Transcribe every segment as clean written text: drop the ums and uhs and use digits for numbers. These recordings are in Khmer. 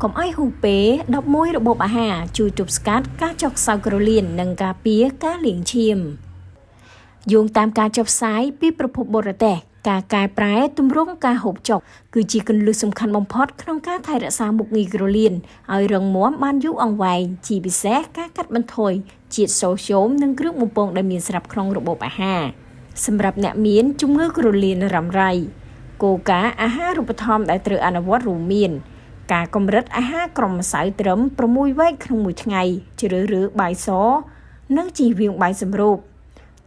កុំឲ្យហ៊ូពេ11របបអាហារជួយទប់ស្កាត់ការចុះខ្សោយក្រលៀននិងការពារការលាងឈាមយោងតាមការចុះផ្សាយពីប្រភពបរទេសការកែប្រែទម្រង់ការហូបចុកគឺជាគន្លឹះសំខាន់បំផុតក្នុងការថែរក្សាមុខងារក្រលៀនឲ្យរឹងមាំបានយូរអង្វែងជាពិសេសការកាត់បន្ថយជាតិសូស្យូមនិងគ្រឿងបំពងដែលមានស្រាប់ក្នុងរបបអាហារសម្រាប់អ្នកមានជំងឺក្រលៀនរ៉ាំរ៉ៃគោលការណ៍អាហារូបត្ថម្ភដែលត្រូវអនុវត្តរួមមានការកម្រិតអាហារក្រមម្សៅត្រឹម6វែកក្នុងមួយថ្ងៃជ្រើសរើសបាយសនិងជៀសវាងបាយសម្រូប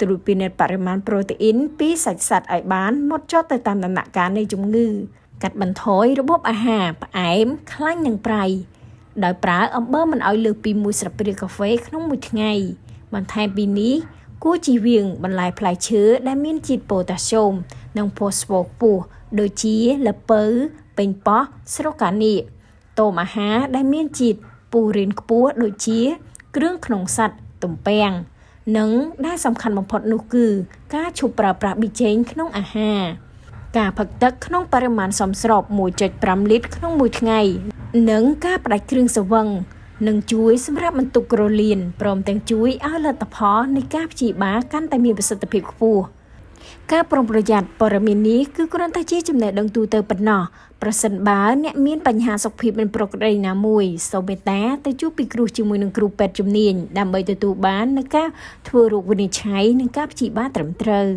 ត្រួតពិនិត្យបរិមាណប្រូតេអ៊ីនពីសាច់សត្វឲ្យបានហ្មត់ចត់ទៅតាមដំណាក់កាលនៃជំងឺកាត់បន្ថយរបបអាហារផ្អែមខ្លាញ់និងប្រៃដោយប្រើអំបិលមិនឲ្យលើសពី1ស្លាបព្រាកាហ្វេក្នុងមួយថ្ងៃបន្ថែមពីនេះគួរជៀសវាងបន្លែផ្លែឈើដែលមានជាតិប៉ូតាស្យូមនិងផូស្វ័រខ្ពស់ដូចជាល្ពៅប៉េងប៉ោះស្រកានាគតូមអាហារដែលមានជាតិពូរីនខ្ពស់ដូចជាគ្រឿងក្នុងសត្វទំពាំងនិងដែលសំខាន់បំផុតនោះគឺការឈប់ប្រើប្រាស់ប៊ីចេងក្នុងអាហារការផឹកទឹកក្នុងបរិមាណសមស្រប 1.5 លីត្រក្នុងមួយថ្ងៃនិងការផ្ដាច់គ្រឿងស្រវឹងនឹងជួយសម្រាប់បន្ទុកក្រលៀនព្រមទាំងជួយឲ្យលទ្ធផលនៃការព្យាបាលកាន់តែមានប្រសិទ្ធភាពខ្ពស់ការប្រុងប្រយ័ត្នព័ត៌មាននេះគឺគ្រាន់តែជាចំណេះដឹងទូទៅប៉ុណ្ណោះប្រសិនបើអ្នកមានបញ្ហាសុខភាពមិនប្រក្រតីណាមួយសូមមេត្តាទៅជួបពិគ្រោះជាមួយនឹងគ្រូពេទ្យជំនាញដើម្បីទទួលបាននូវការធ្វើរោគវិនិច្ឆ័យនិងការព្យាបាលត្រឹមត្រូវ